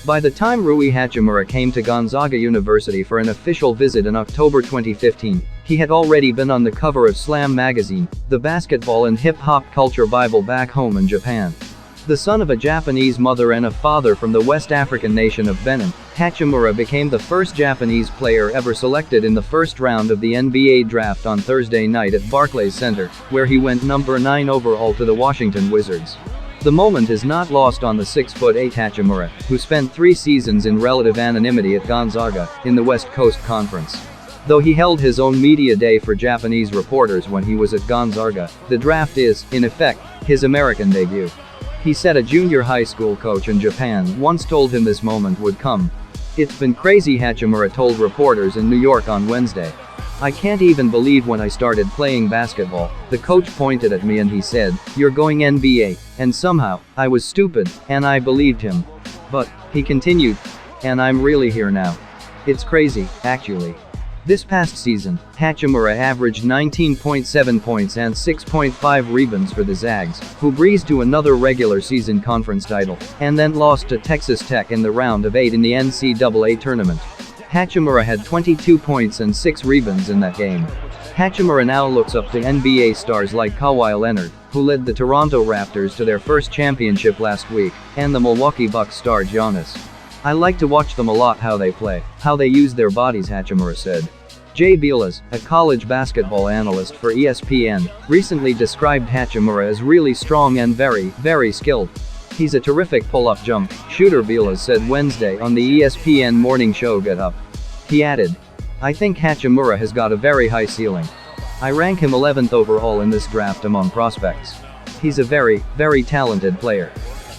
By the time Rui Hachimura came to Gonzaga University for an official visit in October 2015, he had already been on the cover of Slam magazine, the basketball and hip-hop culture Bible back home in Japan. The son of a Japanese mother and a father from the West African nation of Benin, Hachimura became the first Japanese player ever selected in the first round of the NBA draft on Thursday night at Barclays Center, where he went number 9 overall to the Washington Wizards. The moment is not lost on the 6'8" Hachimura, who spent 3 seasons in relative anonymity at Gonzaga, in the West Coast Conference. Though he held his own media day for Japanese reporters when he was at Gonzaga, the draft is, in effect, his American debut. He said a junior high school coach in Japan once told him this moment would come. "It's been crazy," Hachimura told reporters in New York on Wednesday. "I can't even believe when I started playing basketball, the coach pointed at me and he said, 'You're going NBA,' and somehow, I was stupid, and I believed him. But," he continued, "and I'm really here now. It's crazy, actually." This past season, Hachimura averaged 19.7 points and 6.5 rebounds for the Zags, who breezed to another regular season conference title, and then lost to Texas Tech in the round of 8 in the NCAA tournament. Hachimura had 22 points and 6 rebounds in that game. Hachimura now looks up to NBA stars like Kawhi Leonard, who led the Toronto Raptors to their first championship last week, and the Milwaukee Bucks star Giannis. "I like to watch them a lot, how they play, how they use their bodies," Hachimura said. Jay Bilas, a college basketball analyst for ESPN, recently described Hachimura as really strong and very skilled. "He's a terrific pull-up jump shooter," Bilas said Wednesday on the ESPN morning show Get Up. He added, "I think Hachimura has got a very high ceiling. I rank him 11th overall in this draft among prospects. He's a very talented player."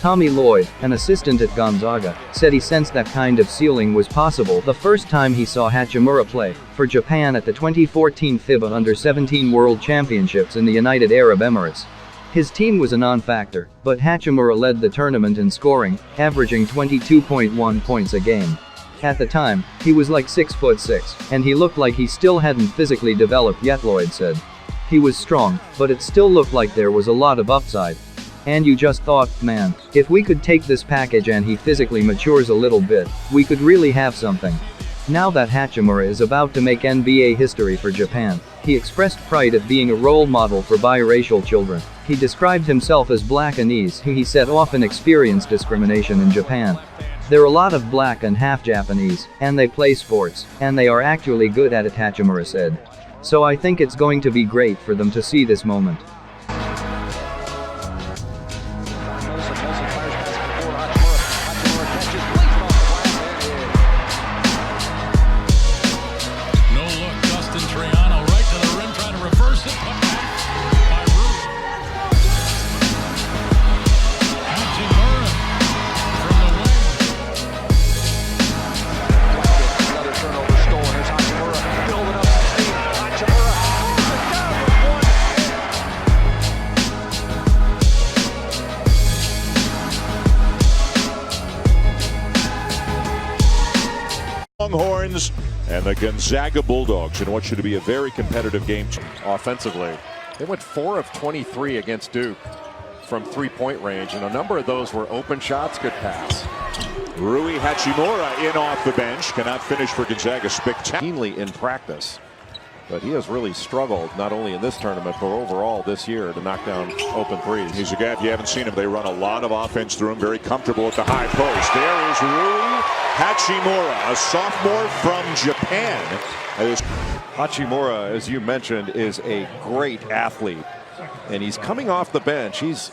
Tommy Lloyd, an assistant at Gonzaga, said he sensed that kind of ceiling was possible the first time he saw Hachimura play for Japan at the 2014 FIBA Under-17 World Championships in the United Arab Emirates. His team was a non-factor, but Hachimura led the tournament in scoring, averaging 22.1 points a game. At the time, he was like 6'6", and he looked like he still hadn't physically developed yet, Lloyd said. "He was strong, but it still looked like there was a lot of upside. And you just thought, man, if we could take this package and he physically matures a little bit, we could really have something." Now that Hachimura is about to make NBA history for Japan, he expressed pride at being a role model for biracial children. He described himself as Blackanese, who he said often experienced discrimination in Japan. "There are a lot of black and half Japanese, and they play sports, and they are actually good at it," Hachimura said. "So I think it's going to be great for them to see this moment." Longhorns and the Gonzaga Bulldogs in what should be a very competitive game. Offensively, they went 4 of 23 against Duke from three-point range, and a number of those were open shots. Good pass. Rui Hachimura in off the bench, cannot finish for Gonzaga. Spectacular In practice, but he has really struggled not only in this tournament but overall this year to knock down open threes. He's a guy, if you haven't seen him, they run a lot of offense through him, very comfortable at the high post. There is Rui Hachimura, a sophomore from Japan. Hachimura, as you mentioned, is a great athlete, and he's coming off the bench. He's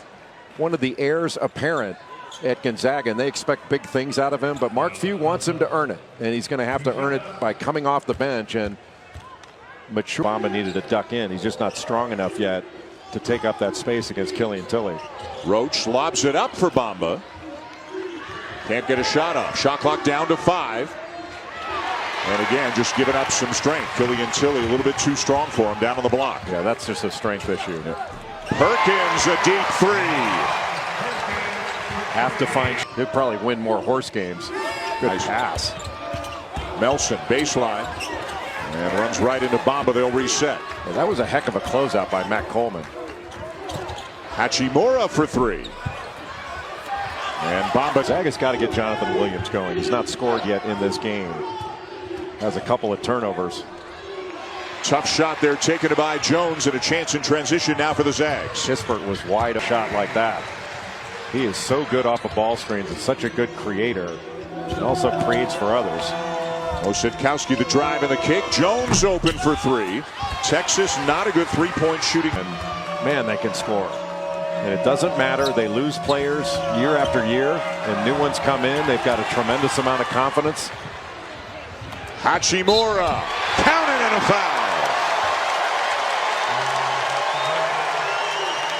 one of the heirs apparent at Gonzaga, and they expect big things out of him, but Mark Few wants him to earn it, and he's going to have to earn it by coming off the bench and mature. Bamba needed to duck in. He's just not strong enough yet to take up that space against Killian Tilly. Roach lobs it up for Bamba. Can't get a shot up. Shot clock down to 5. And again, just giving up some strength. Killian Tilly a little bit too strong for him down on the block. Yeah, that's just a strength issue. Perkins, a deep 3. Have to find. He'll probably win more horse games. Good nice pass. Melson, baseline. And runs right into Bamba. They'll reset. Well, that was a heck of a closeout by Matt Coleman. Hachimura for 3. And Bamba. Gonzaga's got to get Jonathan Williams going. He's not scored yet in this game. Has a couple of turnovers. Tough shot there taken by Jones, and a chance in transition now for the Zags. Kispert was wide a shot like that. He is so good off of ball screens and such a good creator. And also creates for others. Osetkowski the drive and the kick. Jones open for three. Texas not a good three-point shooting. And man, they can score. And it doesn't matter. They lose players year after year, and new ones come in. They've got a tremendous amount of confidence. Hachimura counted and a foul.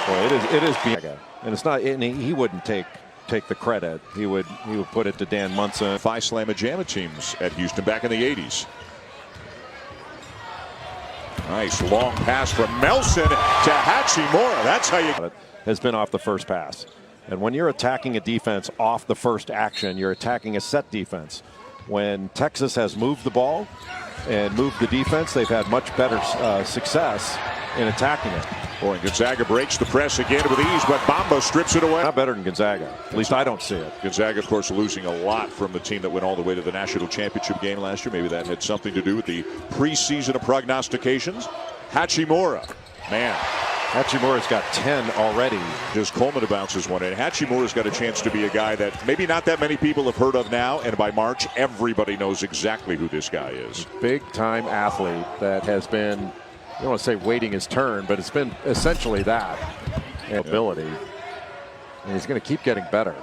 Boy, it is being, and it's not. And he wouldn't take the credit. He would put it to Dan Munson. Phi Slamma Jamma teams at Houston back in the 80s. Nice long pass from Melson to Hachimura. That's how you. Has been off the first pass, and when you're attacking a defense off the first action, you're attacking a set defense. When Texas has moved the ball and moved the defense, they've had much better success in attacking it. Boy, Gonzaga breaks the press again with ease, but Bamba strips it away. Not better than Gonzaga. At least I don't see it. Gonzaga, of course, losing a lot from the team that went all the way to the national championship game last year. Maybe that had something to do with the preseason prognostications. Hachimura, man. Hachimura's got 10 already. Just Coleman bounces one in. Hachimura's got a chance to be a guy that maybe not that many people have heard of now, and by March, everybody knows exactly who this guy is. Big-time athlete that has been, I don't want to say waiting his turn, but it's been essentially that ability. And he's going to keep getting better.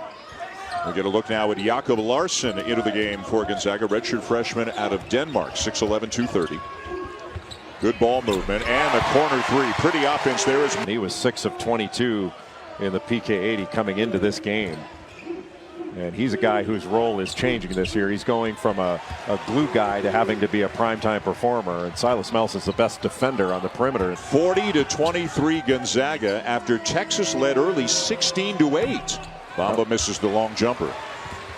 We get a look now at Jakob Larson into the game for Gonzaga, redshirt freshman out of Denmark, 6'11", 230. Good ball movement and the corner three. Pretty offense there. He was 6 of 22 in the PK80 coming into this game. And he's a guy whose role is changing this year. He's going from a glue guy to having to be a primetime performer. And Silas Melson's the best defender on the perimeter. 40-23 Gonzaga after Texas led early 16-8. Bamba misses the long jumper.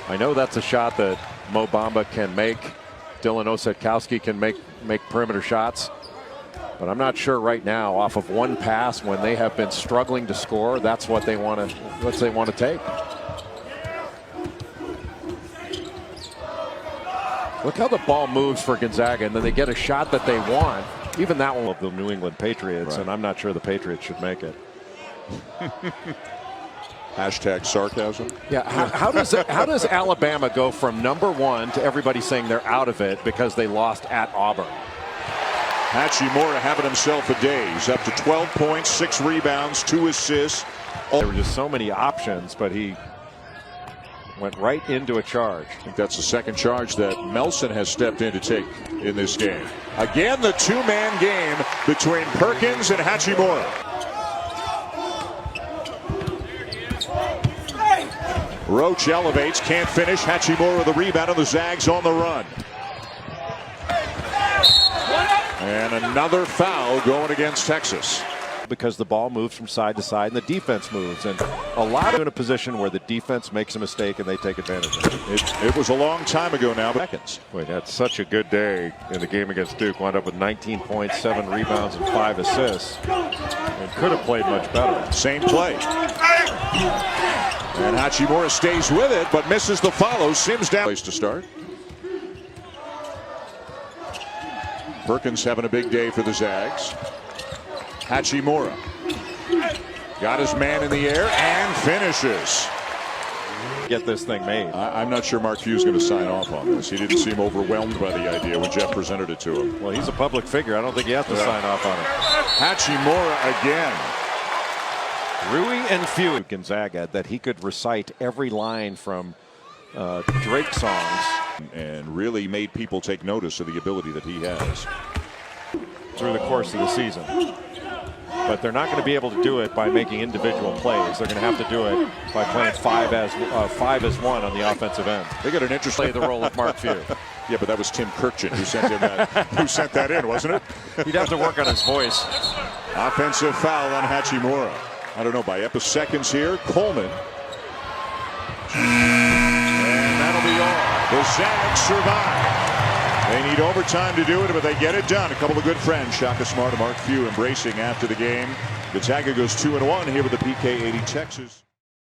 I know that's a shot that Mo Bamba can make. Dylan Osetkowski can make perimeter shots. But I'm not sure right now, off of one pass when they have been struggling to score, that's what they want to take. Look how the ball moves for Gonzaga, and then they get a shot that they want. Even that one of the New England Patriots, right. And I'm not sure the Patriots should make it. Hashtag sarcasm. Yeah, how does Alabama go from #1 to everybody saying they're out of it because they lost at Auburn? Hachimura having himself a day. He's up to 12 points, 6 rebounds, 2 assists. There were just so many options, but he went right into a charge. I think that's the second charge that Melson has stepped in to take in this game. Again, the two-man game between Perkins and Hachimura. Roach elevates, can't finish. Hachimura the rebound, and the Zags on the run. And another foul going against Texas. Because the ball moves from side to side and the defense moves. And a lot in a position where the defense makes a mistake and they take advantage of it. It was a long time ago now. Seconds. Boy, had such a good day in the game against Duke. Wound up with 19 points, 7 rebounds, and 5 assists. And could have played much better. Same play. And Hachimura stays with it, but misses the follow. Sims down. Place to start. Perkins having a big day for the Zags. Hachimura got his man in the air and finishes. Get this thing made. I'm not sure Mark Few's going to sign off on this. He didn't seem overwhelmed by the idea when Jeff presented it to him. Well, he's a public figure. I don't think you have to sign off on it. Hachimura again. Rui and Few Gonzaga that he could recite every line from Drake songs. And really made people take notice of the ability that he has. Through the course of the season. But they're not going to be able to do it by making individual plays. They're going to have to do it by playing 5 as 1 on the offensive end. They got an interesting play the role of Mark Few. Yeah, but that was Tim Kirkchin who sent him that. Who sent that in, wasn't it? He'd have to work on his voice. Offensive foul on Hachimura. I don't know, by seconds here. Coleman. And that'll be all. The Zags survive. They need overtime to do it, but they get it done. A couple of good friends, Shaka Smart and Mark Few, embracing after the game. Gonzaga goes 2-1 here with the PK80 Texas.